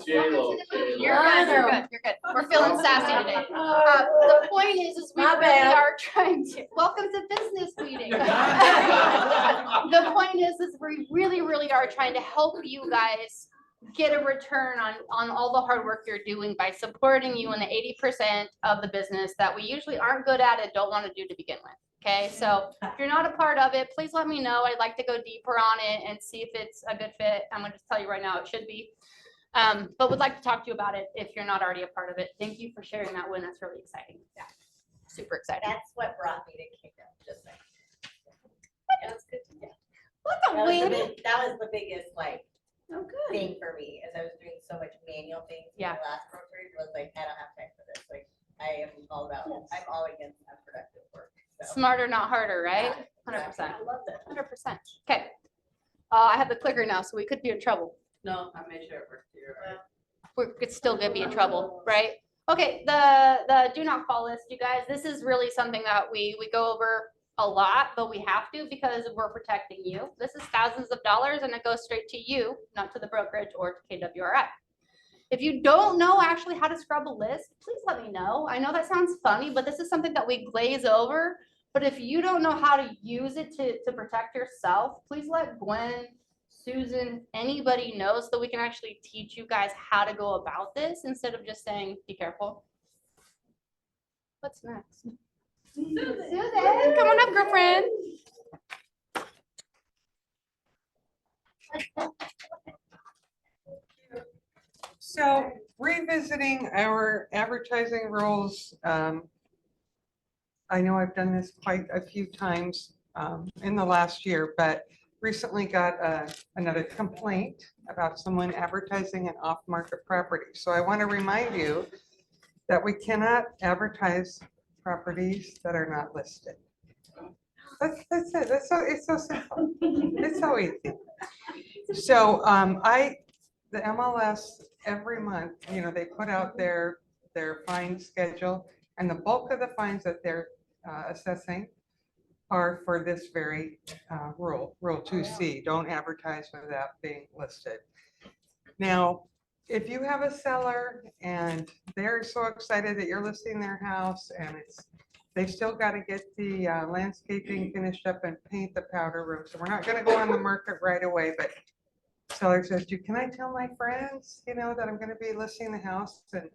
You're good. We're feeling sassy today. The point is we really are trying to, welcome to business meeting. The point is we really are trying to help you guys get a return on all the hard work you're doing by supporting you in the 80% of the business that we usually aren't good at and don't want to do to begin with. Okay, so if you're not a part of it, please let me know. I'd like to go deeper on it and see if it's a good fit. I'm going to tell you right now, it should be. But would like to talk to you about it if you're not already a part of it. Thank you for sharing that win. That's really exciting. Yeah, super exciting. That's what brought me to Kingdom. Just like, that's good to know. What's a win? That was the biggest Oh, good. thing for me, as I was doing so much manual things. Yeah. My last brokerage was like, I don't have time for this. Like, I am all about. Yes. I'm all against unproductive work. So. Smarter, not harder, right? 100%. I love that. 100%. Okay. I have the clicker now, so we could be in trouble. No, I made sure it worked here. It's still gonna be in trouble, right? Okay, the do not call list, you guys, this is really something that we go over a lot, but we have to because we're protecting you. This is thousands of dollars and it goes straight to you, not to the brokerage or to KWRI. If you don't know actually how to scrub a list, please let me know. I know that sounds funny, but this is something that we glaze over. But if you don't know how to use it to protect yourself, please let Gwen, Susan, anybody know so that we can actually teach you guys how to go about this instead of just saying, be careful. What's next? Susan, come on up, girlfriend. So revisiting our advertising rules, I know I've done this quite a few times in the last year, but recently got another complaint about someone advertising an off-market property. So I want to remind you that we cannot advertise properties that are not listed. That's it. It's so simple. It's so easy. So the MLS every month, they put out their fine schedule, and the bulk of the fines that they're assessing are for this very rule 2C, don't advertise without being listed. Now, if you have a seller and they're so excited that you're listing their house and they've still got to get the landscaping finished up and paint the powder room. So we're not going to go on the market right away, but seller says, can I tell my friends, that I'm going to be listing the house and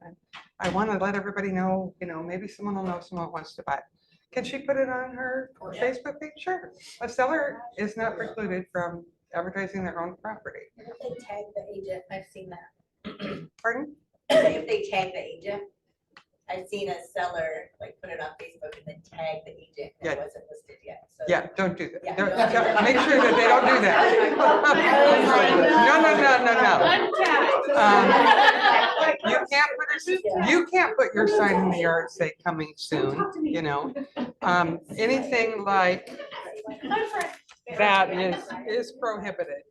I want to let everybody know, maybe someone will know someone wants to buy it. Can she put it on her Facebook page? Sure. A seller is not precluded from advertising their own property. If they tag the agent, I've seen that. Pardon? If they tag the agent, I've seen a seller put it on Facebook and then tag the agent and it wasn't listed yet. So Yeah, don't do that. Yeah. Make sure that they don't do that. No. You can't put your sign in the yard, say coming soon, anything like that is prohibited.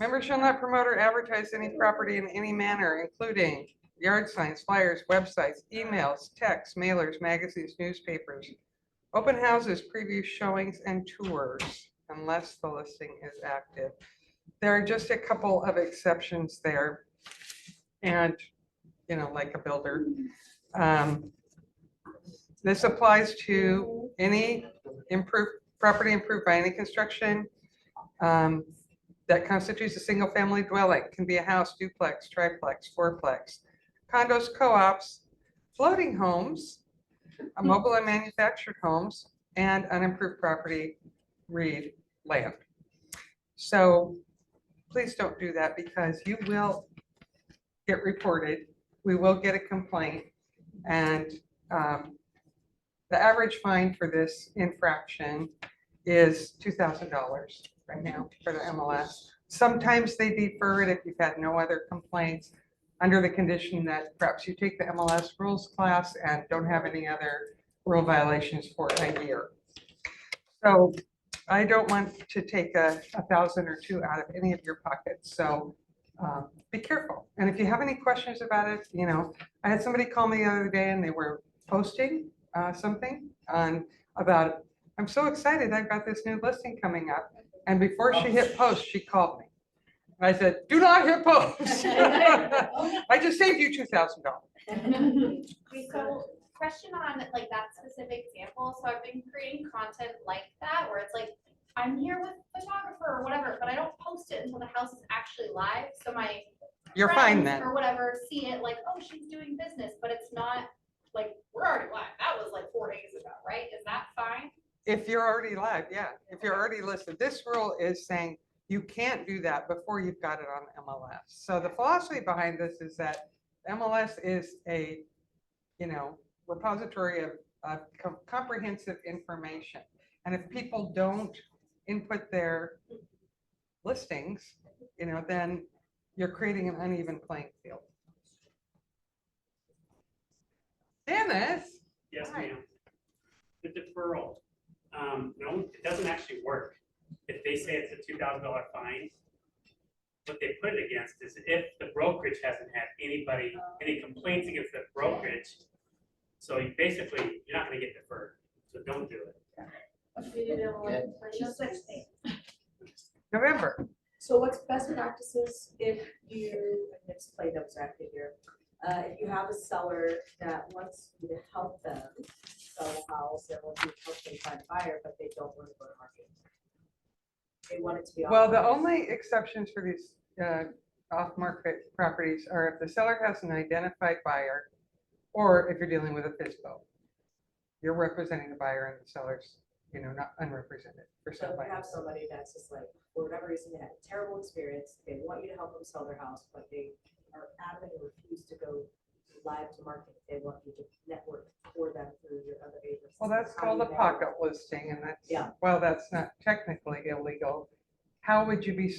Member shall not promote or advertise any property in any manner, including yard signs, flyers, websites, emails, texts, mailers, magazines, newspapers, open houses, preview showings, and tours, unless the listing is active. There are just a couple of exceptions there. And, like a builder. This applies to any property improved by any construction that constitutes a single family dwelling. It can be a house, duplex, triplex, fourplex, condos, co-ops, floating homes, mobile and manufactured homes, and unimproved property, read land. So please don't do that because you will get reported. We will get a complaint, and the average fine for this infraction is $2,000 right now for the MLS. Sometimes they defer it if you've had no other complaints, under the condition that perhaps you take the MLS rules class and don't have any other rule violations for a year. So I don't want to take a $1,000 or $2,000 out of any of your pockets. So be careful. And if you have any questions about it, I had somebody call me the other day and they were posting something about, I'm so excited, I've got this new listing coming up. And before she hit post, she called me. I said, do not hit post. I just saved you $2,000. So question on like that specific example. So I've been creating content like that where it's like, I'm here with photographer or whatever, but I don't post it until the house is actually live. So my You're fine friends then. or whatever see it like, oh, she's doing business, but it's not like, we're already live. That was like 4 days ago, right? Is that fine? If you're already live, yeah. If you're already listed, this rule is saying you can't do that before you've got it on MLS. So the philosophy behind this is that MLS is a, repository of comprehensive information. And if people don't input their listings, then you're creating an uneven playing field. Dennis? Yes, Hi. ma'am. The deferral, no, it doesn't actually work. If they say it's a $2,000 fine, what they put it against is if the brokerage hasn't had any complaints against the brokerage. So you basically, you're not gonna get deferred, so don't do it. November. So what's best practices if you, and let's play devil's advocate here. If you have a seller that wants you to help them sell a house, and wants you to help them find a buyer, but they don't want to go to market. They want it to be. Well, the off-market. only exceptions for these off-market properties are if the seller has an identified buyer, or if you're dealing with a FISBO. You're representing the buyer and the seller's, not unrepresented for So if somebody. you have somebody that's just like, for whatever reason, they had a terrible experience, they want you to help them sell their house, but they are adamant and refuse to go live to market. They want you to network for them through your other agents. Well, that's How called do a you pocket network? listing, and that's, Yeah. well, that's not technically illegal. How would you be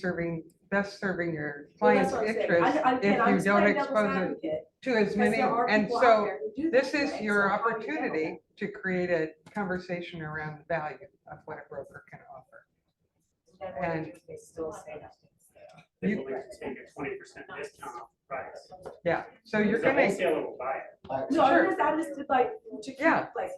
best serving your Well, client's that's what I'm saying. interest Again, if I'm you just don't playing devil's expose it advocate, to as because many? there are And people out so there who do this this, is right? your So how do you handle opportunity to create a conversation around the value of what a broker can offer. that? Then what and- they do, they still say no. They You- will take a 20% discount off price. Yeah, so you're The gonna, wholesaler will buy it. No, Sure. I'm just like, to keep, Yeah. like,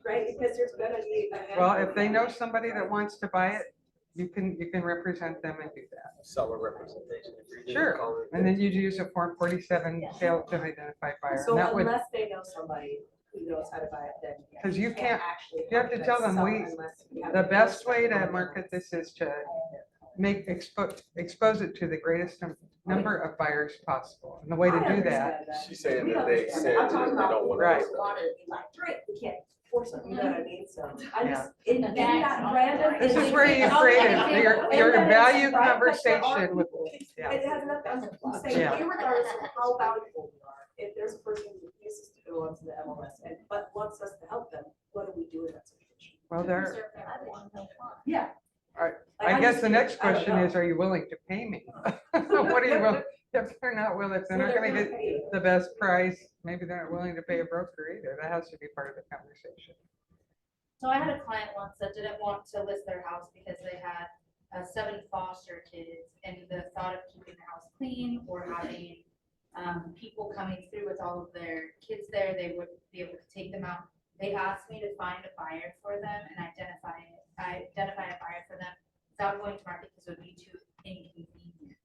right, because there's gonna be. a well, handful if they of know them. somebody that wants to buy it, you can represent them and do that. Seller representation. if you're doing Sure. color. And then you use a Form 47 sales to identify buyer. So And that would, unless they know somebody who knows how to buy it, then. yeah, 'Cause you can't- actually. you have to help tell them sell we- unless you have the a best person way to who market knows. this is to expose it to the greatest number of buyers possible. And the way to I do that, understand She's saying We that they understand said that. I'm that talking they about don't people want Right. who want to be like, great, we can't force them, you know what I mean? So I Yeah. just, in that random. this is in- where in- you in- created in- your in that value it's right, but there are conversation with, people- yeah. It has nothing to do with saying, Yeah. irregardless of how valuable we are, if there's a person who refuses to go onto the MLS but wants us to help them, what do we do in that situation? Well, there, Yeah. Alright, Like, I I'm guess just the kidding. next I don't question know. is, are you willing to pay me? What are you willing, if they're not willing, if they're So not gonna gonna get pay you. the best price, maybe they're not willing to pay a broker either. That has to be part of the conversation. So I had a client once that didn't want to list their house because they had 7 foster kids, and the thought of keeping the house clean or having people coming through with all of their kids there, they would be able to take them out. They asked me to find a buyer for them and identify a buyer for them without going to market because it would be too inconvenient.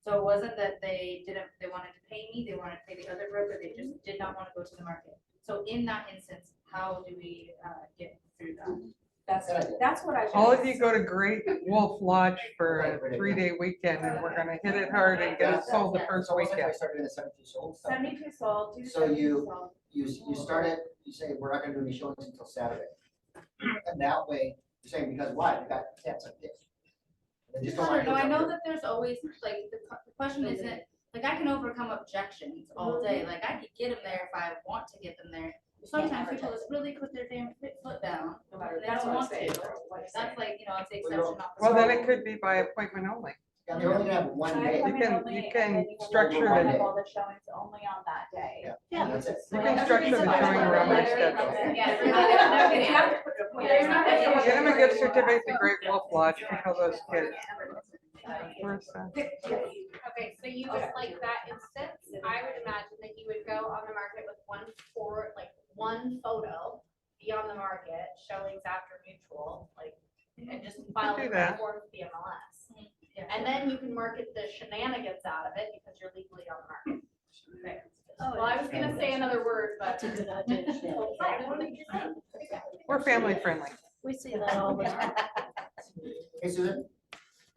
So it wasn't that they wanted to pay me, they wanted to pay the other broker, they just did not want to go to the market. So in that instance, how do we get through that? That's what I. All of you go to Great Wolf Lodge for a 3-day weekend, and we're gonna hit it hard and get it sold the first So what's if I weekend. started at 72 sold? 72 sold, do So 72 sold. You start it, you say, we're not gonna do any showings until Saturday. And that way, you're saying, because why? You got cats like this. They just don't No, wanna no, I go know down that there's always, like, the question isn't, like, I can overcome objections all day, like, I could get them there if I want to get them there. Sometimes people just really put their damn foot down, No matter, they that's don't what I'm want saying. to. What I'm saying. That's like, you know, it's the Well, exception, not the Well, then rule. it could be by appointment only. Yeah, they're only gonna have one day. You can structure One the, day. All the showings only on that day. Yeah. Yeah. That's it. you can structure the showing around my schedule. Yeah. You have to put it away. Yeah, you're not gonna get- Get them a gift certificate to Great Wolf Lodge to tell those kids. Where's that? Okay, so you would like that instance, I would imagine that you would go on the market with one photo, be on the market, showings after mutual, and just file do it that. form with the MLS. And then you can market the shenanigans out of it because you're legally on the market. Well, I was gonna say another word, but. We're family friendly. We see that all the time. Hey, Susan?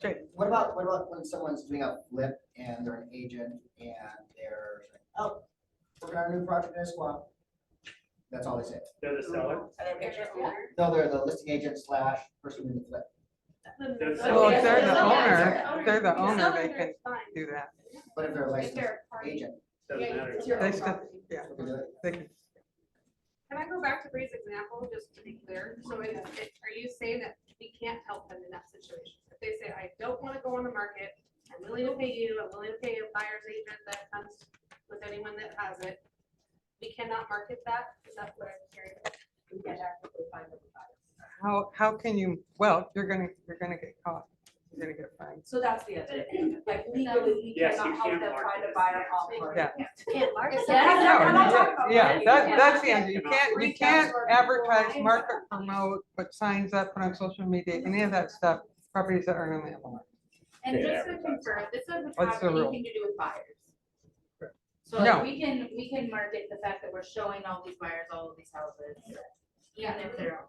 Okay. What about when someone's doing a flip and they're an agent and they're, oh, we're on a new project in Issaquah. That's all they say. They're the seller. Are there pictures here? No, they're the listing agent slash person in the flip. They're the Well, seller. if they're the Yeah. owner, if they're the owner, they can do that. But if they're a licensed agent, Doesn't matter. They still, yeah, they can do it. they can. Can I go back to Bree's example, just to be clear? So are you saying that we can't help them in that situation? If they say, I don't want to go on the market, I'm willing to pay you, I'm willing to pay a buyer's agent that comes with anyone that has it, we cannot market that? Is that what I'm hearing? We can't actively find them buyers. How can you, well, you're gonna get caught. You're gonna get fined. So that's the idea. Like legally, we Yes, you cannot help can't them market find a this, buyer yes. off market. Yeah. Can't market No, that. yeah, that's the answer. You can't advertise, market, promote, put signs up, put on social media, any of that stuff, properties that aren't on the MLS. And just to confirm, this doesn't What's have the rule? anything to do with buyers. So No. like, we can market the fact that we're showing all these buyers, all of these houses, even if they're.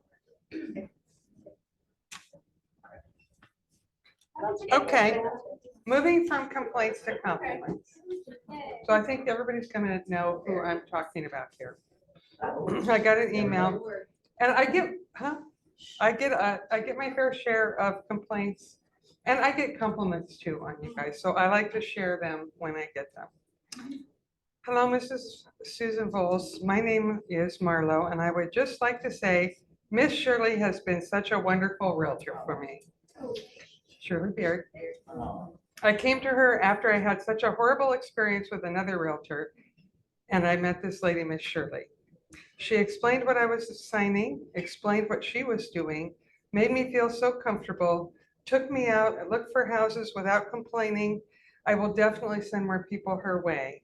Okay, moving from complaints to compliments. So I think everybody's gonna know who I'm talking about here. I got an email and I get my fair share of complaints and I get compliments too on you guys. So I like to share them when I get them. Hello, Mrs. Susan Voles. My name is Marlo and I would just like to say, Miss Shirley has been such a wonderful realtor for me. Shirley Beard. I came to her after I had such a horrible experience with another realtor, and I met this lady, Miss Shirley. She explained what I was signing, explained what she was doing, made me feel so comfortable, took me out and looked for houses without complaining. I will definitely send more people her way.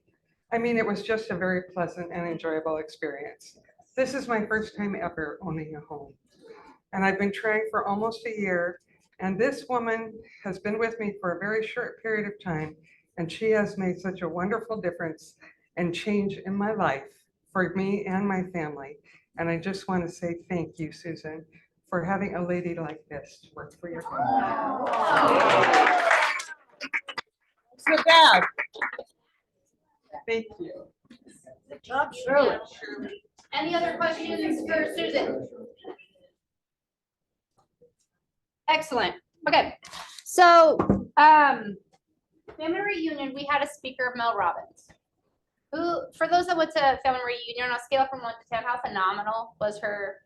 I mean, it was just a very pleasant and enjoyable experience. This is my first time ever owning a home, and I've been trying for almost a year. And this woman has been with me for a very short period of time, and she has made such a wonderful difference and change in my life for me and my family. And I just want to say thank you, Susan, for having a lady like this to work for your family. So bad. Thank you. Good job, Shirley. Any other questions for Susan? Excellent. Okay. So, family reunion, we had a speaker, Mel Robbins, who, for those that went to family reunion, on a scale from 1 to 10, how phenomenal was her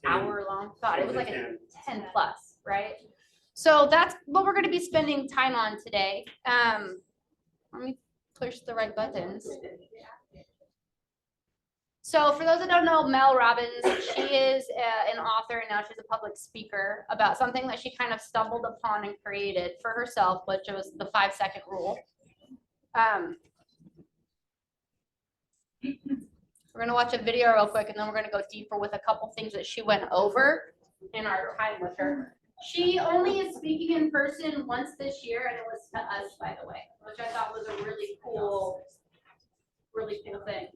hour long? God, it was like a 10 plus, right? So that's what we're going to be spending time on today. Let me push the right buttons. So for those that don't know, Mel Robbins, she is an author and now she's a public speaker about something that she kind of stumbled upon and created for herself, which was the 5-second rule. We're gonna watch a video real quick and then we're gonna go deeper with a couple things that she went over in our time with her. She only is speaking in person once this year, and it was to us, by the way, which I thought was a really cool thing.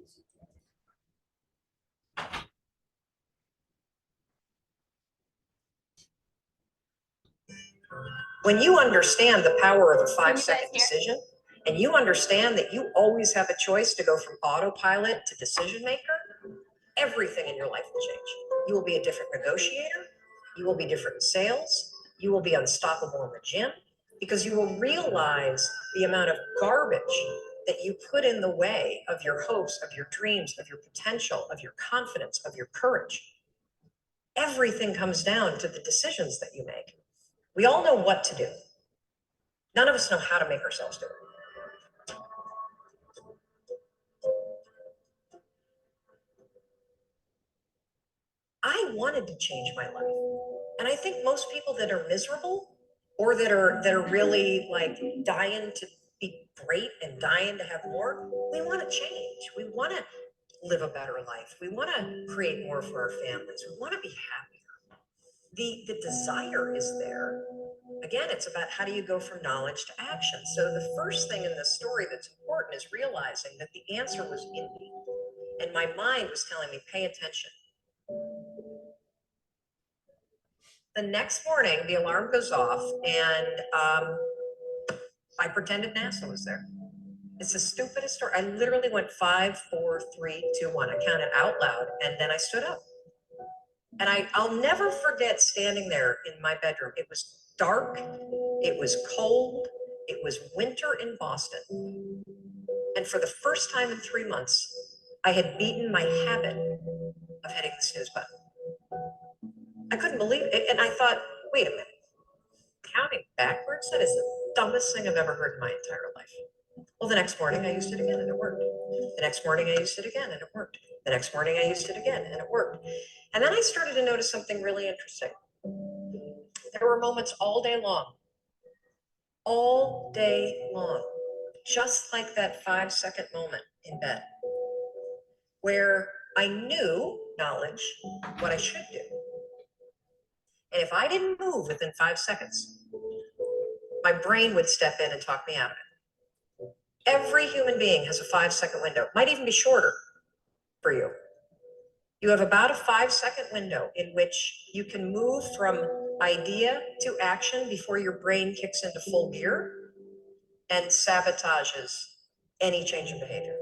When you understand the power of a Can you 5-second guys hear? decision, and you understand that you always have a choice to go from autopilot to decision maker, everything in your life will change. You will be a different negotiator. You will be different in sales. You will be unstoppable in the gym because you will realize the amount of garbage that you put in the way of your hopes, of your dreams, of your potential, of your confidence, of your courage. Everything comes down to the decisions that you make. We all know what to do. None of us know how to make ourselves do it. I wanted to change my life. And I think most people that are miserable or that are really like dying to be great and dying to have more, we want to change. We want to live a better life. We want to create more for our families. We want to be happier. The desire is there. Again, it's about how do you go from knowledge to action. So the first thing in this story that's important is realizing that the answer was in me. And my mind was telling me, pay attention. The next morning, the alarm goes off and I pretended NASA was there. It's the stupidest story. I literally went 5, 4, 3, 2, 1. I counted out loud and then I stood up. And I'll never forget standing there in my bedroom. It was dark, it was cold, it was winter in Boston. And for the first time in 3 months, I had beaten my habit of hitting the snooze button. I couldn't believe it. And I thought, wait a minute, counting backwards? That is the dumbest thing I've ever heard in my entire life. Well, the next morning I used it again and it worked. The next morning I used it again and it worked. The next morning I used it again and it worked. And then I started to notice something really interesting. There were moments all day long, just like that 5-second moment in bed, where I knew knowledge what I should do. And if I didn't move within 5 seconds, my brain would step in and talk me out of it. Every human being has a 5-second window, might even be shorter for you. You have about a 5-second window in which you can move from idea to action before your brain kicks into full gear and sabotages any change in behavior.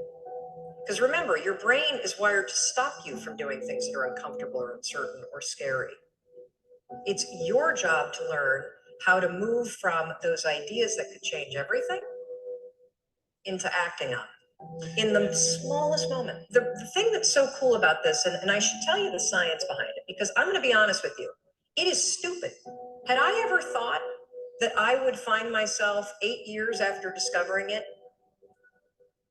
Because remember, your brain is wired to stop you from doing things that are uncomfortable or uncertain or scary. It's your job to learn how to move from those ideas that could change everything into acting on it in the smallest moment. The thing that's so cool about this, and I should tell you the science behind it, because I'm going to be honest with you, it is stupid. Had I ever thought that I would find myself 8 years after discovering it,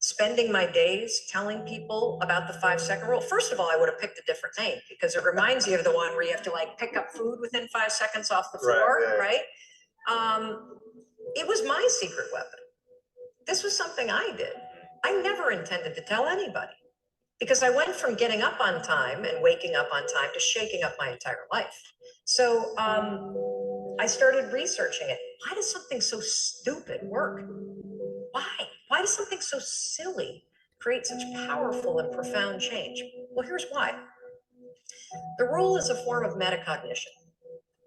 spending my days telling people about the 5-second rule? First of all, I would have picked a different name because it reminds you of the one where you have to like pick up food within 5 seconds off the floor, right? It was my secret weapon. This was something I did. I never intended to tell anybody because I went from getting up on time and waking up on time to shaking up my entire life. So I started researching it. Why does something so stupid work? Why? Why does something so silly create such powerful and profound change? Well, here's why. The rule is a form of metacognition.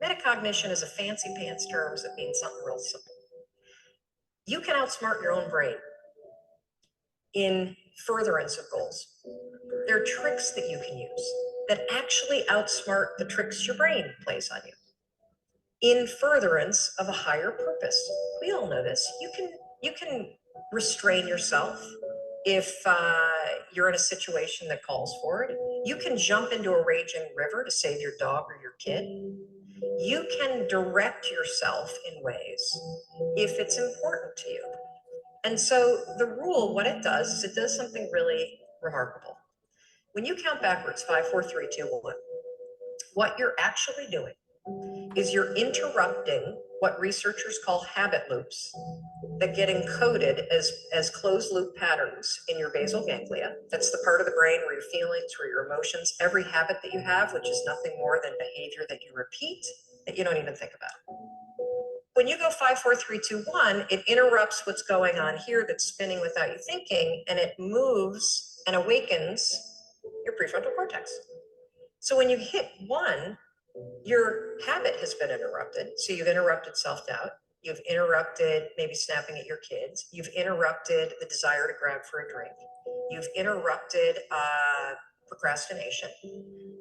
Metacognition is a fancy pants term that means something real simple. You can outsmart your own brain in furtherance of goals. There are tricks that you can use that actually outsmart the tricks your brain plays on you in furtherance of a higher purpose. We all know this. You can restrain yourself if you're in a situation that calls for it. You can jump into a raging river to save your dog or your kid. You can direct yourself in ways if it's important to you. And so the rule, what it does is it does something really remarkable. When you count backwards, 5, 4, 3, 2, 1, what you're actually doing is you're interrupting what researchers call habit loops that get encoded as closed loop patterns in your basal ganglia. That's the part of the brain where your feelings, where your emotions, every habit that you have, which is nothing more than behavior that you repeat that you don't even think about. When you go 5, 4, 3, 2, 1, it interrupts what's going on here that's spinning without you thinking, and it moves and awakens your prefrontal cortex. So when you hit 1, your habit has been interrupted. So you've interrupted self-doubt. You've interrupted maybe snapping at your kids. You've interrupted the desire to grab for a drink. You've interrupted procrastination.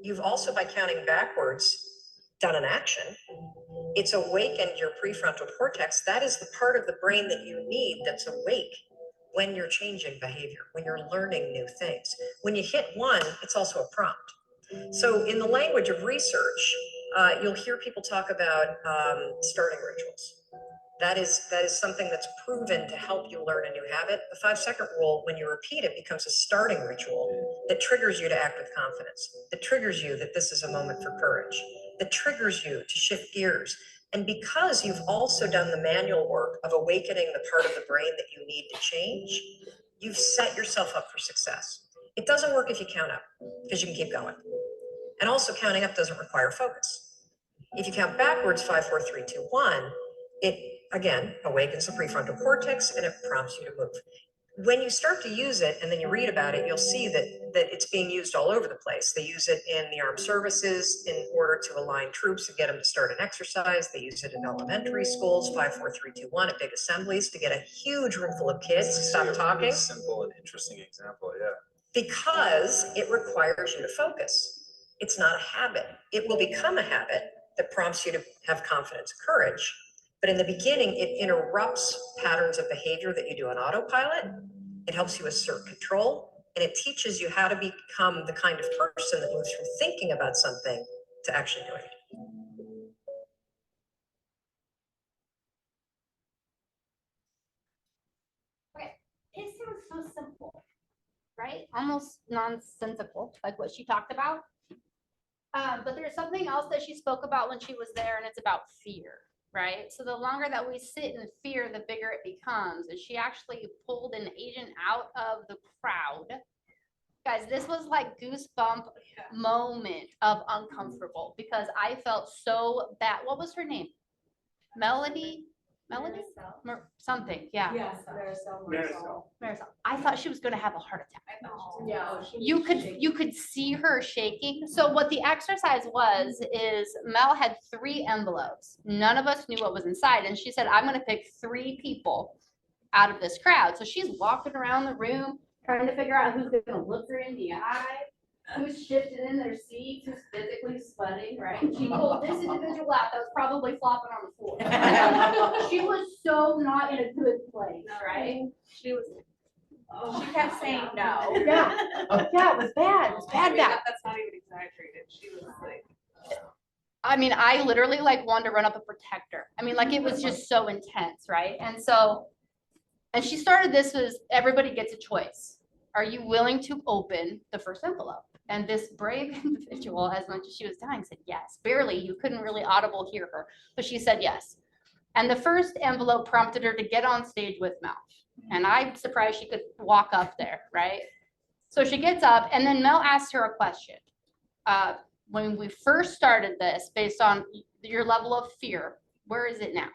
You've also, by counting backwards, done an action. It's awakened your prefrontal cortex. That is the part of the brain that you need that's awake when you're changing behavior, when you're learning new things. When you hit 1, it's also a prompt. So in the language of research, you'll hear people talk about starting rituals. That is something that's proven to help you learn a new habit. The 5-second rule, when you repeat it, becomes a starting ritual that triggers you to act with confidence, that triggers you that this is a moment for courage, that triggers you to shift gears. And because you've also done the manual work of awakening the part of the brain that you need to change, you've set yourself up for success. It doesn't work if you count up, because you can keep going. And also counting up doesn't require focus. If you count backwards, 5, 4, 3, 2, 1, It, again, awakens the prefrontal cortex and it prompts you to move. When you start to use it and then you read about it, you'll see that it's being used all over the place. They use it in the armed services in order to align troops and get them to start an exercise. They use it in elementary schools, 5, 4, 3, 2, 1 at big assemblies to get a huge room full of kids to stop talking. Simple and interesting example, yeah. Because it requires you to focus. It's not a habit. It will become a habit that prompts you to have confidence, courage. But in the beginning, it interrupts patterns of behavior that you do on autopilot. It helps you assert control, and it teaches you how to become the kind of person that moves from thinking about something to actually doing it. It sounds so simple, right? Almost nonsensical, like what she talked about. But there's something else that she spoke about when she was there, and it's about fear, right? So the longer that we sit in fear, the bigger it becomes. And she actually pulled an agent out of the crowd. Guys, this was like goosebump moment of uncomfortable because I felt so bad. What was her name? Melody? Melody? Something, yeah. Yes, Marisol. Marisol. I thought she was going to have a heart attack. Yeah. You could see her shaking. So what the exercise was is Mel had 3 envelopes. None of us knew what was inside. And she said, I'm going to pick 3 people out of this crowd. So she's walking around the room trying to figure out who's going to look her in the eye, who's shifted in their seats, who's physically sweating, right? She pulled this individual out that was probably flopping on the floor. She was so not in a good place, right? She was. She kept saying no. Yeah, yeah, it was bad. It was bad, bad. That's not even exaggerated. She was like. I mean, I literally like wanted to run up and protect her. I mean, like it was just so intense, right? And so, and she started this as everybody gets a choice. Are you willing to open the first envelope? And this brave individual, as much as she was dying, said yes. Barely, you couldn't really audible hear her, but she said yes. And the first envelope prompted her to get on stage with Mel. And I'm surprised she could walk up there, right? So she gets up, and then Mel asked her a question. When we first started this, based on your level of fear, where is it now?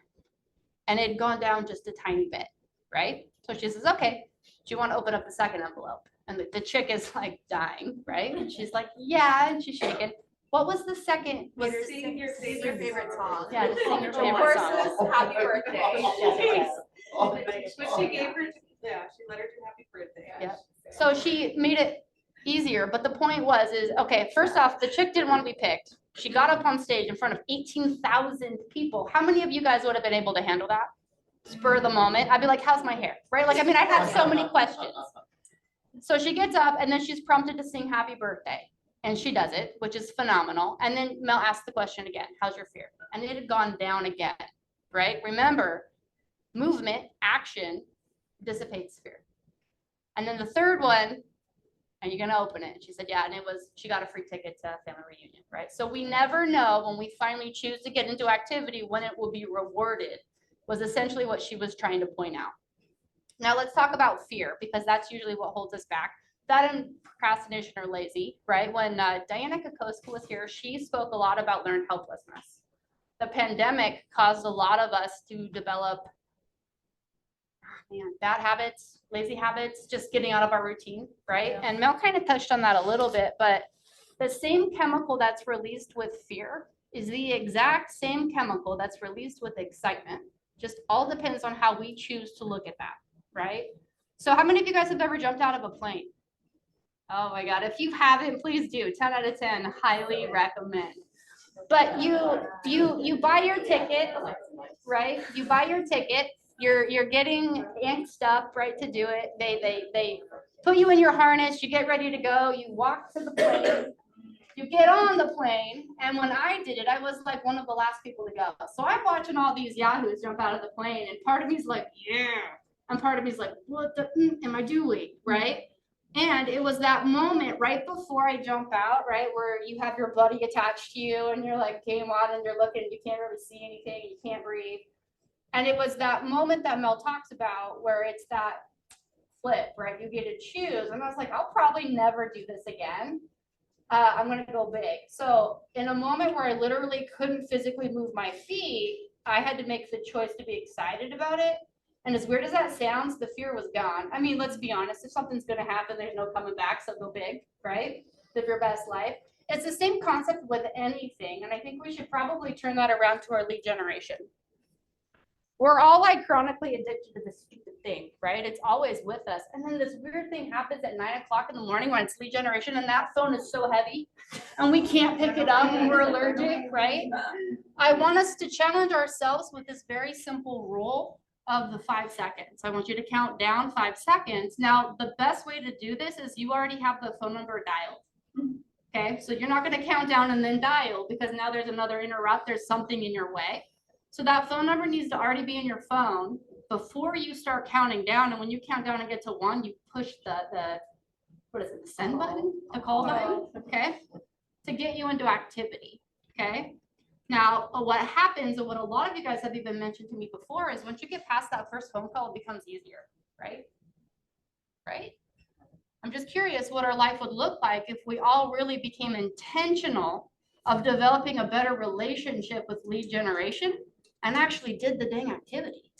And it had gone down just a tiny bit, right? So she says, okay, do you want to open up the second envelope? And the chick is like dying, right? And she's like, yeah, and she's shaking. What was the second? Was Sing your favorite song. Yeah, to sing your Of favorite course, song. it was Happy Birthday. But she gave her, she let her do happy birthday. Yep. So she made it easier, but the point was okay, first off, the chick didn't want to be picked. She got up on stage in front of 18,000 people. How many of you guys would have been able to handle that? Spur of the moment. I'd be like, how's my hair? Right? Like, I mean, I had so many questions. So she gets up and then she's prompted to sing happy birthday. And she does it, which is phenomenal. And then Mel asked the question again, how's your fear? And it had gone down again, right? Remember, movement, action dissipates fear. And then the third one, and you're gonna open it. And she said, yeah, and it was, she got a free ticket to a family reunion, right? So we never know when we finally choose to get into activity when it will be rewarded, was essentially what she was trying to point out. Now let's talk about fear, because that's usually what holds us back. That and procrastination or lazy, right? When Diana Kokoska was here, she spoke a lot about learned helplessness. The pandemic caused a lot of us to develop bad habits, lazy habits, just getting out of our routine, right? Yeah. And Mel kind of touched on that a little bit, but the same chemical that's released with fear is the exact same chemical that's released with excitement. Just all depends on how we choose to look at that, right? So how many of you guys have ever jumped out of a plane? Oh my God, if you haven't, please do. 10 out of 10, highly recommend. But you buy your ticket, right? You buy your ticket, you're getting amped up, right, to do it. They put you in your harness, you get ready to go, you walk to the plane, you get on the plane, and when I did it, I was like one of the last people to go. So I'm watching all these yahoos jump out of the plane, and part of me's like, yeah, and part of me's like, what the am I doing, right? And it was that moment right before I jump out, right, where you have your buddy attached to you, and you're like game on, and you're looking, you can't really see anything, you can't breathe. And it was that moment that Mel talks about where it's that flip, right? You get to choose. And I was like, I'll probably never do this again. I'm going to go big. So in a moment where I literally couldn't physically move my feet, I had to make the choice to be excited about it. And as weird as that sounds, the fear was gone. I mean, let's be honest, if something's gonna happen, there's no coming back, so go big, right? Live your best life. It's the same concept with anything, and I think we should probably turn that around to our lead generation. We're all like chronically addicted to this stupid thing, right? It's always with us. And then this weird thing happens at 9 o'clock in the morning when it's lead generation and that phone is so heavy and we can't pick it up and we're allergic, right? I want us to challenge ourselves with this very simple rule of the 5 seconds. I want you to count down 5 seconds. Now, the best way to do this is you already have the phone number dialed. Okay, so you're not going to count down and then dial because now there's another interrupt, there's something in your way. So that phone number needs to already be in your phone before you start counting down. And when you count down and get to 1, you push the what is it, the send button, the call button, okay, to get you into activity, okay? Now, what happens, and what a lot of you guys have even mentioned to me before, is once you get past that first phone call, it becomes easier, right? Right? I'm just curious what our life would look like if we all really became intentional of developing a better relationship with lead generation and actually did the dang activity.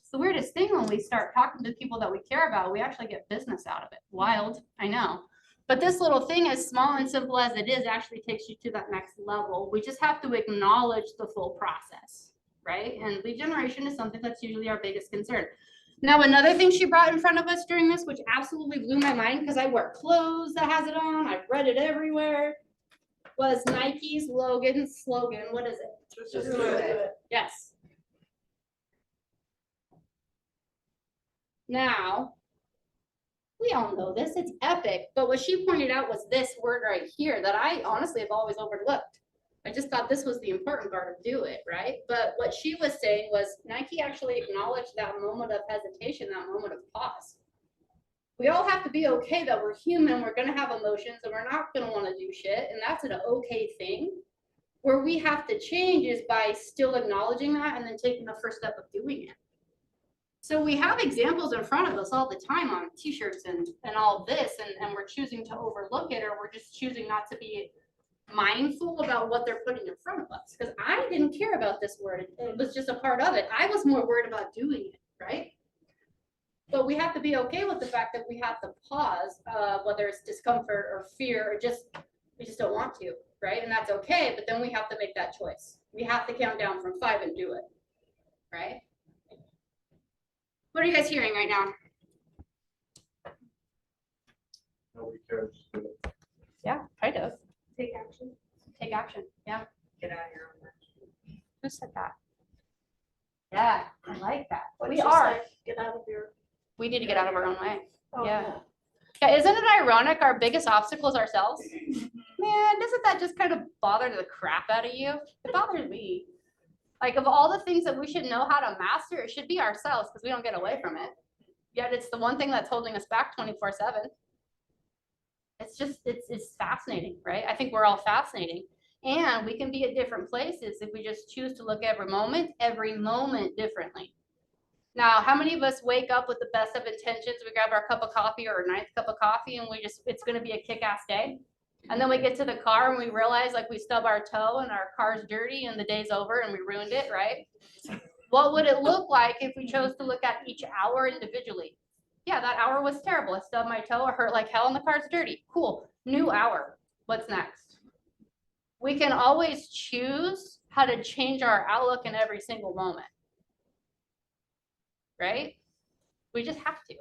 It's the weirdest thing when we start talking to people that we care about, we actually get business out of it. Wild, I know. But this little thing, as small and simple as it is, actually takes you to that next level. We just have to acknowledge the full process, right? And lead generation is something that's usually our biggest concern. Now, another thing she brought in front of us during this, which absolutely blew my mind because I wear clothes that has it on, I've read it everywhere, was Nike's slogan. What is it? Just do it. Yes. Now, we all know this, it's epic, but what she pointed out was this word right here that I honestly have always overlooked. I just thought this was the important part of do it, right? But what she was saying was Nike actually acknowledged that moment of hesitation, that moment of pause. We all have to be okay that we're human, we're gonna have emotions, and we're not gonna wanna do shit, and that's an okay thing. Where we have to change is by still acknowledging that and then taking the first step of doing it. So we have examples in front of us all the time on t-shirts and all this, and we're choosing to overlook it, or we're just choosing not to be mindful about what they're putting in front of us. Because I didn't care about this word. It was just a part of it. I was more worried about doing it, right? But we have to be okay with the fact that we have to pause, whether it's discomfort or fear, or we just don't want to, right? And that's okay, but then we have to make that choice. We have to count down from 5 and do it, right? What are you guys hearing right now? Nobody cares. Yeah, kind of. Take action. Take action, yeah. Get out of your own way. Who said that? Yeah, I like that. What'd We you are. say? Get out of your. We need to get out of our own way. Oh, Yeah. Yeah, isn't it ironic our biggest obstacle is ourselves? Man, doesn't that just kind of bother the crap out of you? It bothers me. Like of all the things that we should know how to master, it should be ourselves because we don't get away from it. Yet it's the one thing that's holding us back 24/7. It's just, it's fascinating, right? I think we're all fascinating. And we can be at different places if we just choose to look every moment differently. Now, how many of us wake up with the best of intentions? We grab our cup of coffee or our 9th cup of coffee and it's going to be a kick-ass day. And then we get to the car and we realize like we stub our toe and our car's dirty and the day's over and we ruined it, right? What would it look like if we chose to look at each hour individually? Yeah, that hour was terrible. I stubbed my toe, it hurt like hell and the car's dirty. Cool, new hour. What's next? We can always choose how to change our outlook in every single moment. Right? We just have to.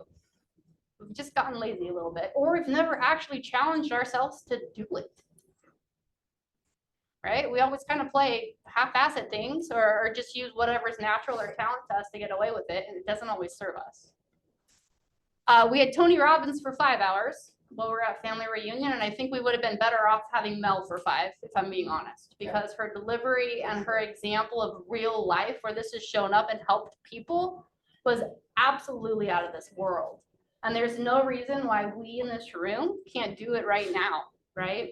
We've just gotten lazy a little bit, or we've never actually challenged ourselves to do it. Right? We always kind of play half-assed things or just use whatever's natural or talent to us to get away with it, and it doesn't always serve us. We had Tony Robbins for 5 hours while we were at family reunion, and I think we would have been better off having Mel for 5, if I'm being honest, because her delivery and her example of real life where this has shown up and helped people was absolutely out of this world. And there's no reason why we in this room can't do it right now, right?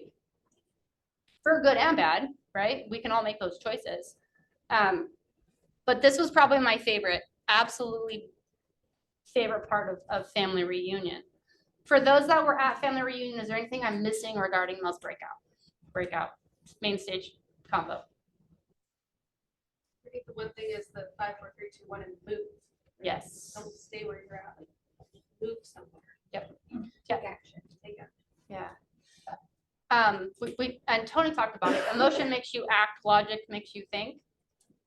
For good and bad, right? We can all make those choices. But this was probably my favorite, absolutely favorite part of family reunion. For those that were at family reunion, is there anything I'm missing regarding Mel's breakout, main stage combo? I think the one thing is the 5, 4, 3, 2, 1 and move. Yes. Don't stay where you're at. Move somewhere. Yep. Take action. Take action. Yeah. And Tony talked about it. Emotion makes you act, logic makes you think.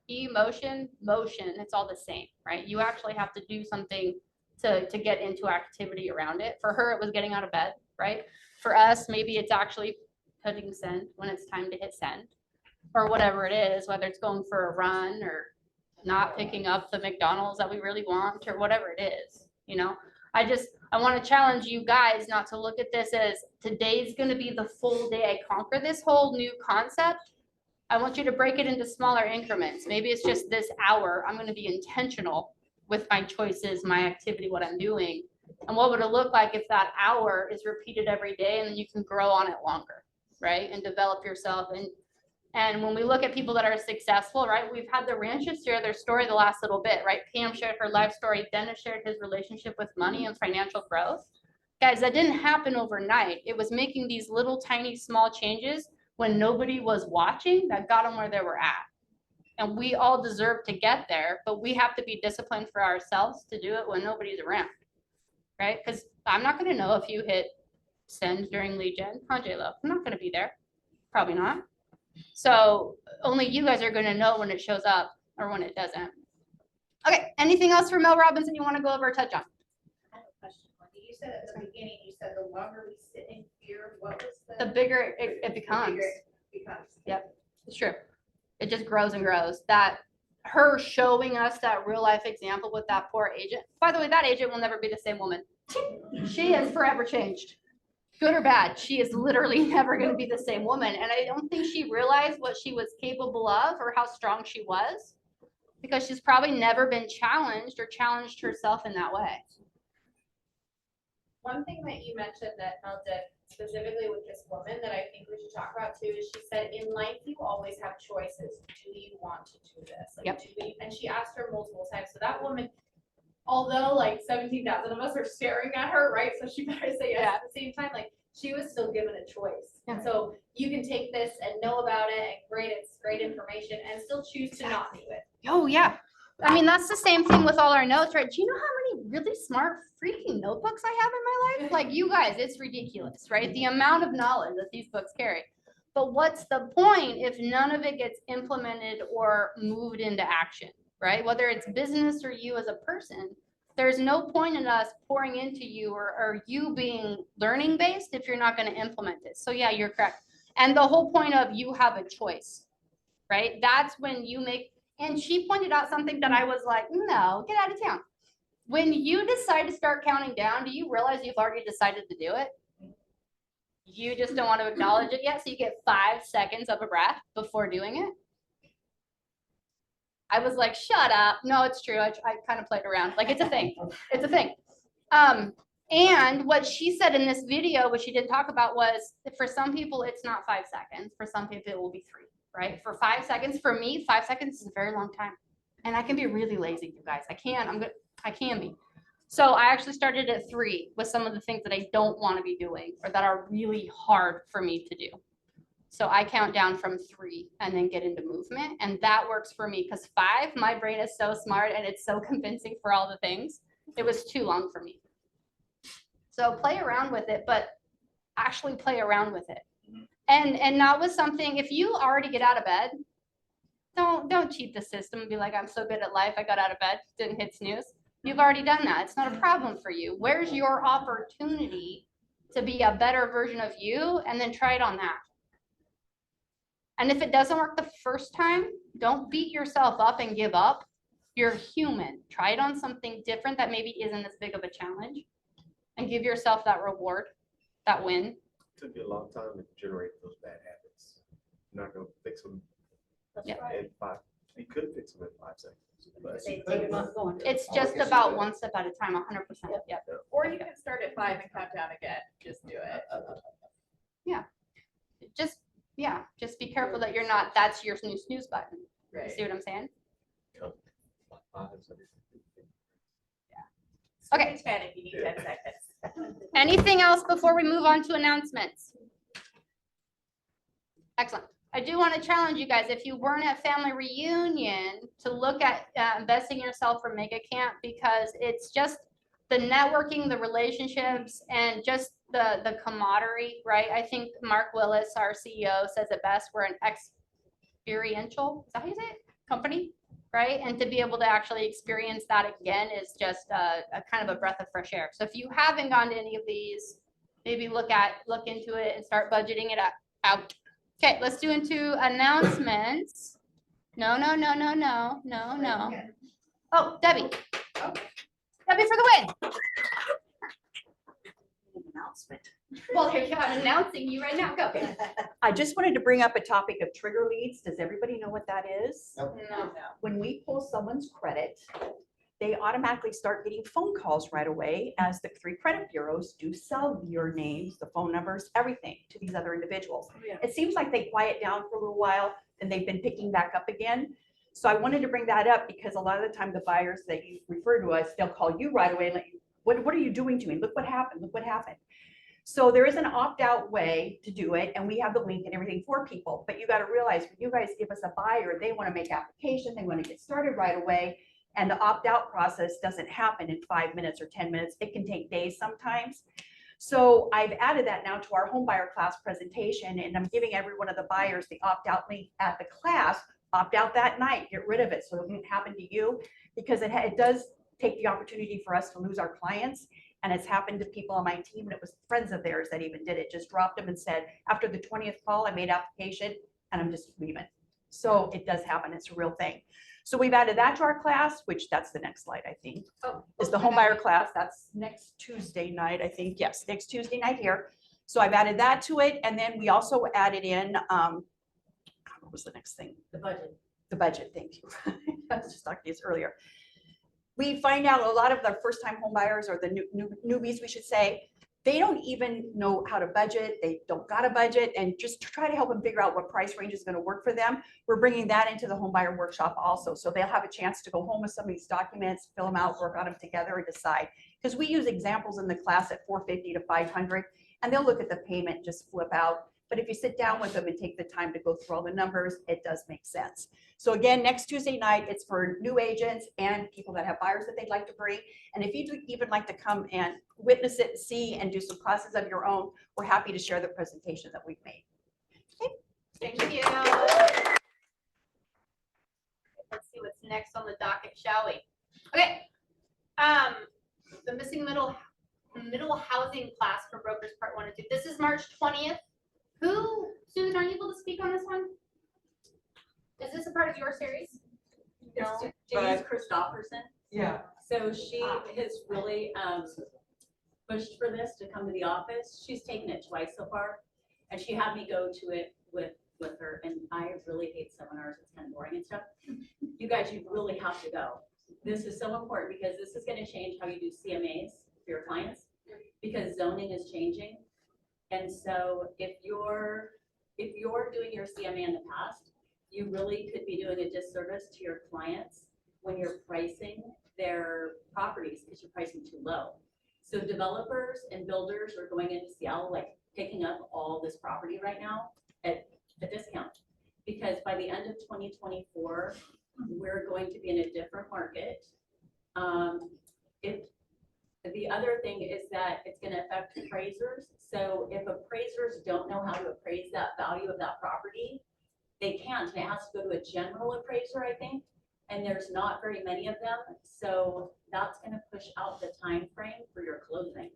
Emotion, motion, it's all the same, right? You actually have to do something to get into activity around it. For her, it was getting out of bed, right? For us, maybe it's actually hitting send when it's time to hit send, or whatever it is, whether it's going for a run or not picking up the McDonald's that we really want, or whatever it is, you know? I want to challenge you guys not to look at this as today's going to be the full day I conquer this whole new concept. I want you to break it into smaller increments. Maybe it's just this hour. I'm going to be intentional with my choices, my activity, what I'm doing. And what would it look like if that hour is repeated every day, and then you can grow on it longer, right? And develop yourself. And when we look at people that are successful, right, we've had the ranchers share their story the last little bit, right? Pam shared her life story. Dennis shared his relationship with money and financial growth. Guys, that didn't happen overnight. It was making these little tiny small changes when nobody was watching that got them where they were at. And we all deserve to get there, but we have to be disciplined for ourselves to do it when nobody's around, right? Because I'm not going to know if you hit send during lead gen. Huh, J-Lo? I'm not going to be there. Probably not. So only you guys are going to know when it shows up or when it doesn't. Okay, anything else for Mel Robinson you want to go over or touch on? I have a question, Wendy. You said at the beginning, you said the longer we sit in fear, what was the? The bigger it the becomes. bigger it becomes. Yep, it's true. It just grows and grows. That her showing us that real life example with that poor agent. By the way, that agent will never be the same woman. She has forever changed. Good or bad, she is literally never going to be the same woman. And I don't think she realized what she was capable of or how strong she was, because she's probably never been challenged or challenged herself in that way. One thing that you mentioned that Mel did specifically with this woman that I think we should talk about too is she said, in life, you always have choices. Do you want to do this? Like, Yep. And she asked her multiple times. So that woman, although like 17,000 of us are staring at her, right? So she better say yes at the same time. Like, she was still given a choice. Yeah. And so you can take this and know about it and it's great information and still choose to not do it. Oh, yeah. I mean, that's the same thing with all our notes, right? Do you know how many really smart freaking notebooks I have in my life? Like, you guys, it's ridiculous, right? The amount of knowledge that these books carry. But what's the point if none of it gets implemented or moved into action, right? Whether it's business or you as a person, there's no point in us pouring into you or you being learning based if you're not going to implement it. So yeah, you're correct. And the whole point of you have a choice, right? That's when you make, and she pointed out something that I was like, no, get out of town. When you decide to start counting down, do you realize you've already decided to do it? You just don't want to acknowledge it yet. So you get 5 seconds of a breath before doing it. I was like, shut up. No, it's true. I kind of played around. Like, it's a thing. It's a thing. And what she said in this video, what she didn't talk about, was that for some people, it's not 5 seconds. For some people, it will be 3, right? For 5 seconds, for me, 5 seconds is a very long time. And I can be really lazy, you guys. I can be. So I actually started at 3 with some of the things that I don't want to be doing or that are really hard for me to do. So I count down from 3 and then get into movement. And that works for me because 5, my brain is so smart and it's so convincing for all the things. It was too long for me. So play around with it, but actually play around with it. And not with something, if you already get out of bed, don't cheat the system and be like, I'm so good at life, I got out of bed, didn't hit snooze. You've already done that. It's not a problem for you. Where's your opportunity to be a better version of you? And then try it on that. And if it doesn't work the first time, don't beat yourself up and give up. You're human. Try it on something different that maybe isn't as big of a challenge and give yourself that reward, that win. It took you a long time to generate those bad habits. You're not gonna fix them Yeah. in 5. You could fix them in 5 seconds. But It's just about one step at a time, 100%. Yep. Or you can start at 5 and count down again. Just do it. Just be careful that you're not, that's your snooze button. You see what I'm saying? Okay. 10 if you need 10 seconds. Anything else before we move on to announcements? Excellent. I do want to challenge you guys, if you weren't at family reunion, to look at investing in yourself for Mega Camp, because it's just the networking, the relationships, and just the camaraderie, right? I think Mark Willis, our CEO, says it best. We're an experiential, is that how you say it? Company, right? And to be able to actually experience that again is just a kind of a breath of fresh air. So if you haven't gone to any of these, maybe look into it and start budgeting it out. Okay, let's do into announcements. No. Oh, Debbie. Debbie for the win. Announcement. Well, here you are, I'm announcing you right now. Go. I just wanted to bring up a topic of trigger leads. Does everybody know what that is? Nope. No. When we pull someone's credit, they automatically start getting phone calls right away, as the 3 credit bureaus do sell your names, the phone numbers, everything to these other individuals. It seems like they quiet down for a little while and they've been picking back up again. So I wanted to bring that up because a lot of the time the buyers that you refer to us, they'll call you right away and let you, what are you doing to me? Look what happened. Look what happened. So there is an opt-out way to do it, and we have the link and everything for people. But you got to realize when you guys give us a buyer, they want to make application, they want to get started right away. And the opt-out process doesn't happen in 5 minutes or 10 minutes. It can take days sometimes. So I've added that now to our home buyer class presentation, and I'm giving every one of the buyers the opt-out link at the class. Opt out that night, get rid of it so it won't happen to you, because it does take the opportunity for us to lose our clients. And it's happened to people on my team, and it was friends of theirs that even did it, just dropped them and said, after the 20th call, I made application and I'm just leaving. So it does happen. It's a real thing. So we've added that to our class, which that's the next slide, I think, is the home buyer class. That's next Tuesday night, I think. Yes, next Tuesday night here. So I've added that to it. And then we also added in, what was the next thing? The budget. The budget, thank you. I was just talking to you earlier. We find out a lot of the first-time home buyers, or the newbies, we should say, they don't even know how to budget. They don't got a budget, and just to try to help them figure out what price range is going to work for them. We're bringing that into the home buyer workshop also. So they'll have a chance to go home with some of these documents, fill them out, work on them together and decide. Because we use examples in the class at $450 to $500, and they'll look at the payment, just flip out. But if you sit down with them and take the time to go through all the numbers, it does make sense. So again, next Tuesday night, it's for new agents and people that have buyers that they'd like to bring. And if you'd even like to come and witness it, see, and do some classes of your own, we're happy to share the presentation that we've made. Okay. Thank you. Let's see what's next on the docket, shall we? Okay. The missing middle housing class for brokers part 1 and 2. This is March 20th. Susan, are you able to speak on this one? Is this a part of your series? No, Denise but- Christopherson. Yeah. So she has really pushed for this to come to the office. She's taken it twice so far, and she had me go to it with her. And I really hate seminars. It's kind of boring and stuff. You guys, you really have to go. This is so important because this is going to change how you do CMAs for your clients, because zoning is changing. And so if you're doing your CMA in the past, you really could be doing a disservice to your clients when you're pricing their properties, because you're pricing too low. So developers and builders are going into Seattle, like picking up all this property right now at a discount, because by the end of 2024, we're going to be in a different market. The other thing is that it's going to affect appraisers. So if appraisers don't know how to appraise that value of that property, they can't. And it has to go to a general appraiser, I think, and there's not very many of them. So that's going to push out the time frame for your closing.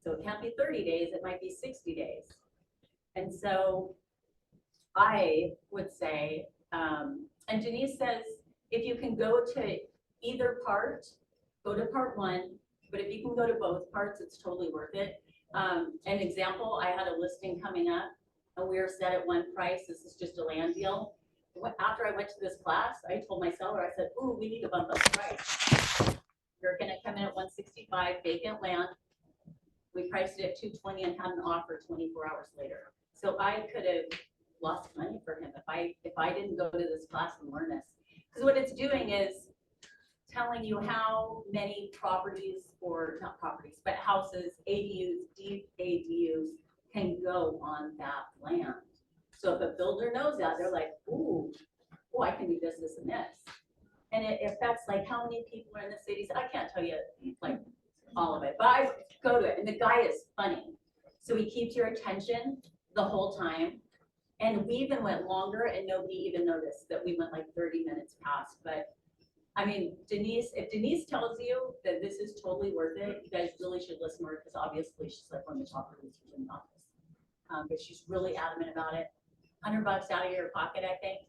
So it can't be 30 days, it might be 60 days. And so I would say, and Denise says, if you can go to either part, go to part 1. But if you can go to both parts, it's totally worth it. An example, I had a listing coming up and we were set at one price. This is just a land deal. After I went to this class, I told my seller, I said, ooh, we need to bump up the price. You're gonna come in at 165 vacant land. We priced it at 220 and had an offer 24 hours later. So I could have lost money for him if I didn't go to this class and learn this. Because what it's doing is telling you how many properties, or not properties, but houses, ADUs, deep ADUs can go on that land. So if a builder knows that, they're like, ooh, oh, I can do this, this, and this. And it affects like how many people are in the cities. I can't tell you like all of it, but I go to it, and the guy is funny. So he keeps your attention the whole time. And we even went longer and nobody even noticed that we went like 30 minutes past. But I mean, Denise, if Denise tells you that this is totally worth it, you guys really should listen to her, because obviously she's like one of the top producers in the office. But she's really adamant about it. $100 out of your pocket, I think,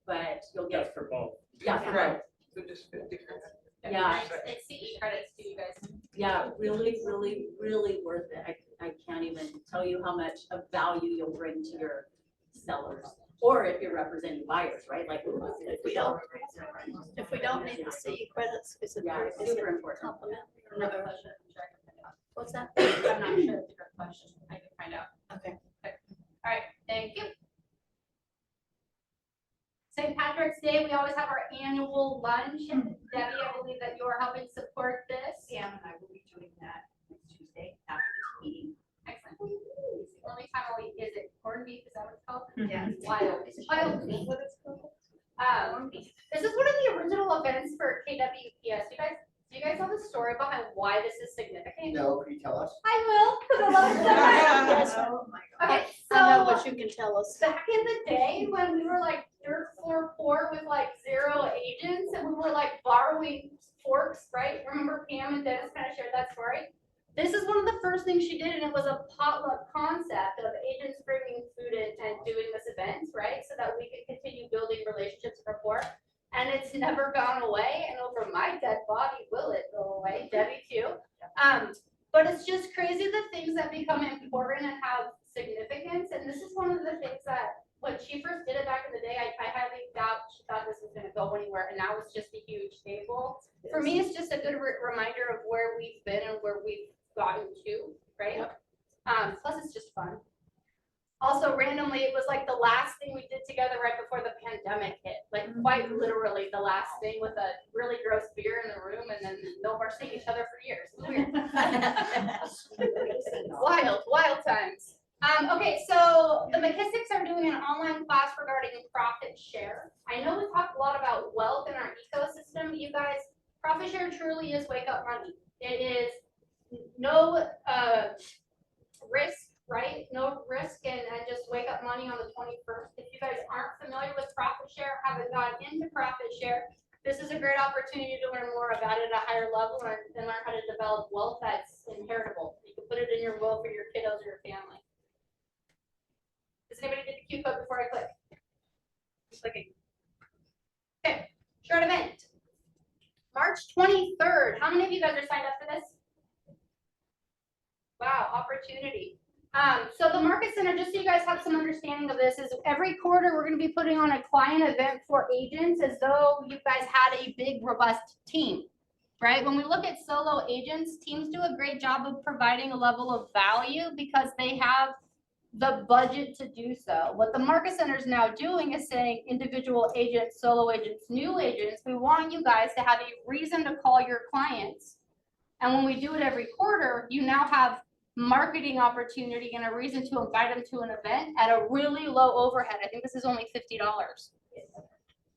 but you'll That's get, for both. yeah, for Right. both. So just 50 credits. Yeah. It's CE credits to you guys. Yeah, really, really, really worth it. I can't even tell you how much of value you'll bring to your sellers. Or if you're representing buyers, right? Like if we don't need the CE credits, is it? Yeah, it's super important. Compliment. Another question. I'm sure I can find out. What's that? I'm not sure it's a good question. I can find out. Okay. All right, thank you. St. Patrick's Day, we always have our annual lunch. Debbie, I believe that you're helping support this. Sam and I will be doing that next Tuesday after this meeting. Excellent. It's the only time we is it corned beef? Is that what it's called? Yeah. It's wild. It's wild beef. What it's called? This is one of the original events for KWPS. Do you guys know the story behind why this is significant? No, can you tell us? I will, because I love it so much. Yes. Oh my Okay, I know, so but you can tell us. back in the day when we were like dirt floor poor with like 0 agents and we were like borrowing forks, right? Remember Pam and Dennis kind of shared that story? This is one of the first things she did, and it was a potluck concept of agents bringing food in and doing this event, right? So that we could continue building relationships with our poor. And it's never gone away, and over my dead body will it go away, Debbie too. But it's just crazy the things that become important and have significance, and this is one of the things that when she first did it back in the day, I highly doubt she thought this was gonna go anywhere, and now it's just a huge table. For me, it's just a good reminder of where we've been and where we've gotten to, right? Plus it's just fun. Also, randomly, it was like the last thing we did together right before the pandemic hit. Like quite literally the last thing, with a really gross beer in the room, and then no more seeing each other for years. It's weird. Wild, wild times. Okay, so the McKissicks are doing an online class regarding profit share. I know we talked a lot about wealth in our ecosystem. You guys, profit share truly is wake up money. It is no risk, right? No risk, and just wake up money on the 21st. If you guys aren't familiar with profit share, haven't gotten into profit share, this is a great opportunity to learn more about it at a higher level and learn how to develop wealth that's inheritable. You can put it in your will for your kiddos or your family. Does anybody get the Q code before I click? Just clicking. Okay, short event. March 23rd. How many of you guys are signed up for this? Wow, opportunity. So the Market Center, just so you guys have some understanding of this, is every quarter we're going to be putting on a client event for agents as though you guys had a big, robust team, right? When we look at solo agents, teams do a great job of providing a level of value because they have the budget to do so. What the Market Center is now doing is saying individual agents, solo agents, new agents, we want you guys to have a reason to call your clients. And when we do it every quarter, you now have marketing opportunity and a reason to invite them to an event at a really low overhead. I think this is only $50.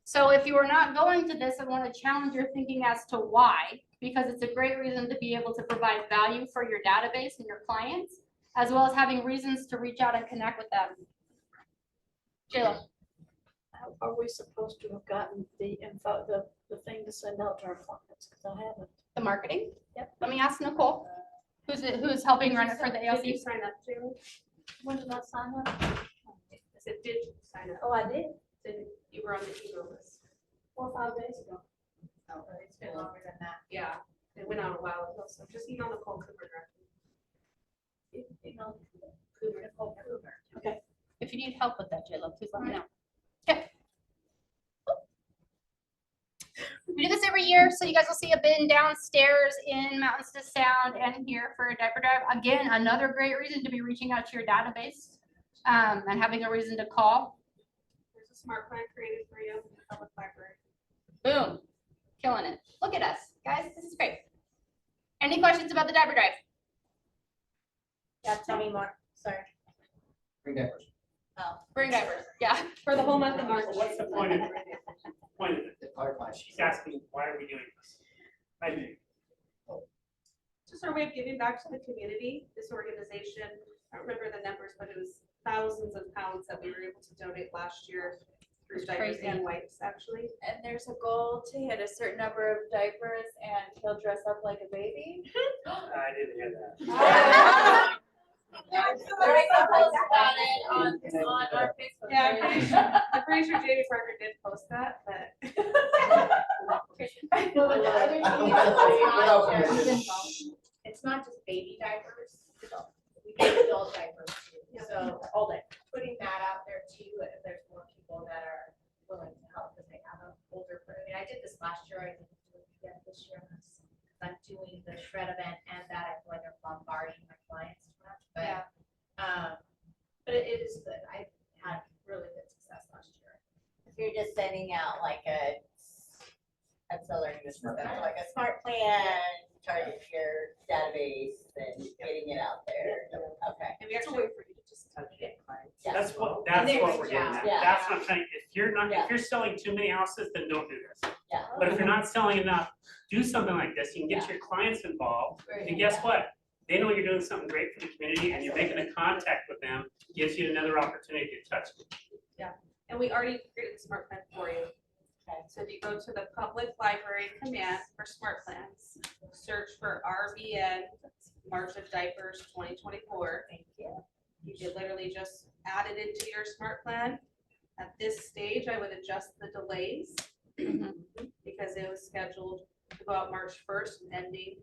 So if you are not going to this, I want to challenge your thinking as to why, because it's a great reason to be able to provide value for your database and your clients, as well as having reasons to reach out and connect with them. Jayla. How are we supposed to have gotten the info, the thing to send out to our clients? Because I haven't. The marketing? Yep. Let me ask Nicole, who's helping run it for the Did you ALC. sign up to? When did I sign up? I said, did you sign up? Oh, I did. Then you were on the email list. 4 or 5 days ago. Oh, it's been longer than that. Yeah, it went out a while ago, so just email Nicole Cooper directly. Email Nicole Cooper. Okay. If you need help with that, Jayla, please let me know. Okay. We do this every year, so you guys will see a bin downstairs in Mountains to Sound and here for a diaper drive. Again, another great reason to be reaching out to your database and having a reason to call. There's a smart plan created for you in the public library. Boom, killing it. Look at us, guys, this is great. Any questions about the diaper drive? Yeah, tell me more, sorry. Bring that person. Bring diapers, yeah. For the whole month of March. So what's the point of it? Clarify. She's asking, why are we doing this? I mean, Just our way of giving back to the community, this organization, I don't remember the numbers, but it was thousands of pounds that we were able to donate last year through It's diapers crazy. and wipes, actually. And there's a goal to hit a certain number of diapers and he'll dress up like a baby. I didn't hear that. There's a post about it on our Facebook Yeah, page. I'm pretty sure Jamie Parker did post that, but. It's not just baby diapers, we do adult diapers too, so all day. Putting that out there too, if there's more people that are willing to help, because they have an older, I mean, I did this last year, I didn't do it again this year. I'm doing the shred event and that, I feel like I'm bombarding my clients too much, but, but it is good, I had really good success last year. If you're just sending out like a seller like a smart plan, target your database and getting it out there. Okay. And we actually wait for you to just get clients. Yeah. That's what And they we're reach getting out. at. Yeah. That's what I'm saying. If you're Yeah. if you're selling too many houses, then don't do this. Yeah. But if you're not selling enough, do something like this. You can get your clients involved. And guess what? They know you're doing something great for the community and you're making a contact with them, gives you another opportunity to touch them. And we already created the smart plan for you. Okay. So if you go to the public library command for smart plans, search for RBN March of Diapers 2024. Thank you. You could literally just add it into your smart plan. At this stage, I would adjust the delays because it was scheduled to go out March 1st and ending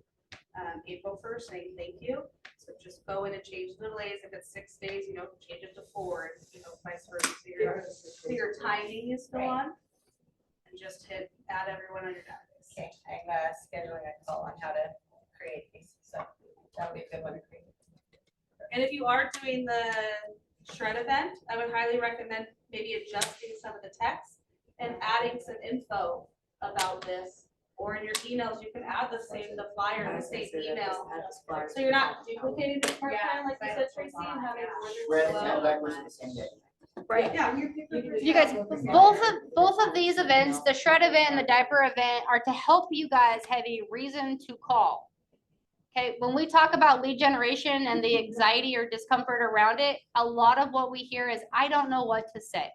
April 1st, saying thank you. So just go in and change the delays. If it's 6 days, change it to 4, and vice versa. So your timing is still on. And just hit add everyone on your database. Okay, I'm scheduling a call on how to create these, so that would be a good one to create. And if you are doing the shred event, I would highly recommend maybe adjusting some of the text and adding some info about this. Or in your emails, you can add the flyer in the same email. So you're not duplicating the smart plan like you said, Tracy, and having. Shred and diapers the same day. Right. Yeah. You guys, both of these events, the shred event and the diaper event, are to help you guys have a reason to call. Okay, when we talk about lead generation and the anxiety or discomfort around it, a lot of what we hear is, I don't know what to say.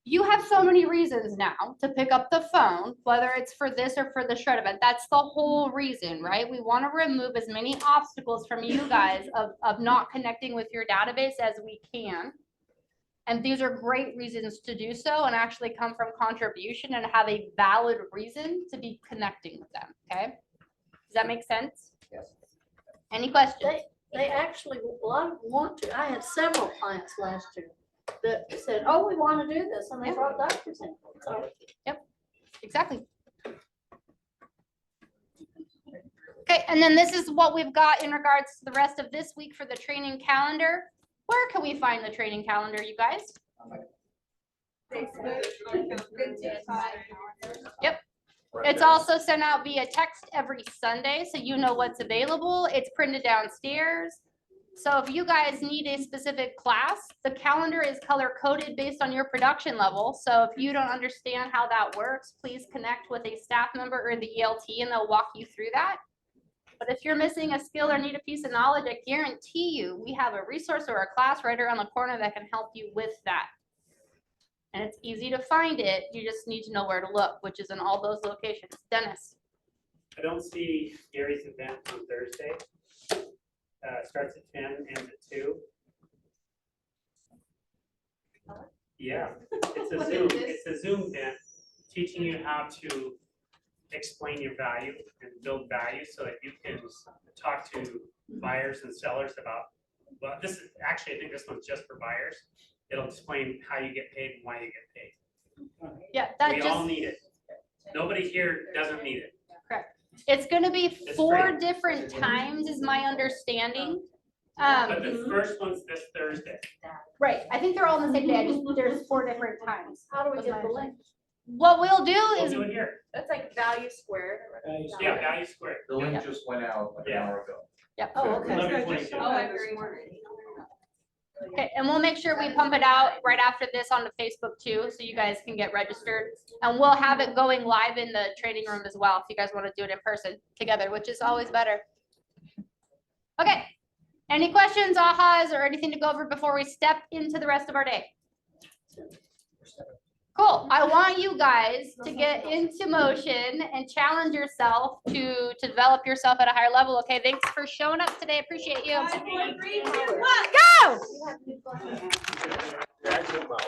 You have so many reasons now to pick up the phone, whether it's for this or for the shred event. That's the whole reason, right? We want to remove as many obstacles from you guys of not connecting with your database as we can. And these are great reasons to do so and actually come from contribution and have a valid reason to be connecting with them, okay? Does that make sense? Yes. Any questions? They actually, a lot of them want to. I had several clients last year that said, oh, we want to do this, and they brought doctors in. So Exactly. Okay, and then this is what we've got in regards to the rest of this week for the training calendar. Where can we find the training calendar, you guys? Yep. It's also sent out via text every Sunday, so you know what's available. It's printed downstairs. So if you guys need a specific class, the calendar is color coded based on your production level. So if you don't understand how that works, please connect with a staff member or the ELT and they'll walk you through that. But if you're missing a skill or need a piece of knowledge, I guarantee you, we have a resource or a class right around the corner that can help you with that. And it's easy to find it. You just need to know where to look, which is in all those locations. Dennis. I don't see Gary's event on Thursday. Starts at 10, ends at 2. Yeah, it's a Zoom event teaching you how to explain your value and build value so that you can talk to buyers and sellers about, well, this is actually, I think this one's just for buyers. It'll explain how you get paid and why you get paid. Yeah, that We just. all need it. Nobody here doesn't need it. Correct. It's gonna be It's 4 free. different times is my understanding. But the first one's this Thursday. Right, I think they're all on the same day, there's 4 different times. how do we get the link? What we'll do We'll is, do it here. That's like value squared. Yeah, value squared. The link just went out like an hour ago. yep. Oh, okay. 11:22. Oh, I agree. Okay, and we'll make sure we pump it out right after this onto Facebook too, so you guys can get registered. And we'll have it going live in the training room as well, if you guys want to do it in person together, which is always better. Okay, any questions, ahas, or anything to go over before we step into the rest of our day? Cool. I want you guys to get into motion and challenge yourself to develop yourself at a higher level. Okay, thanks for showing up today. Appreciate you. 5, 4, 3, 2, 1. Go!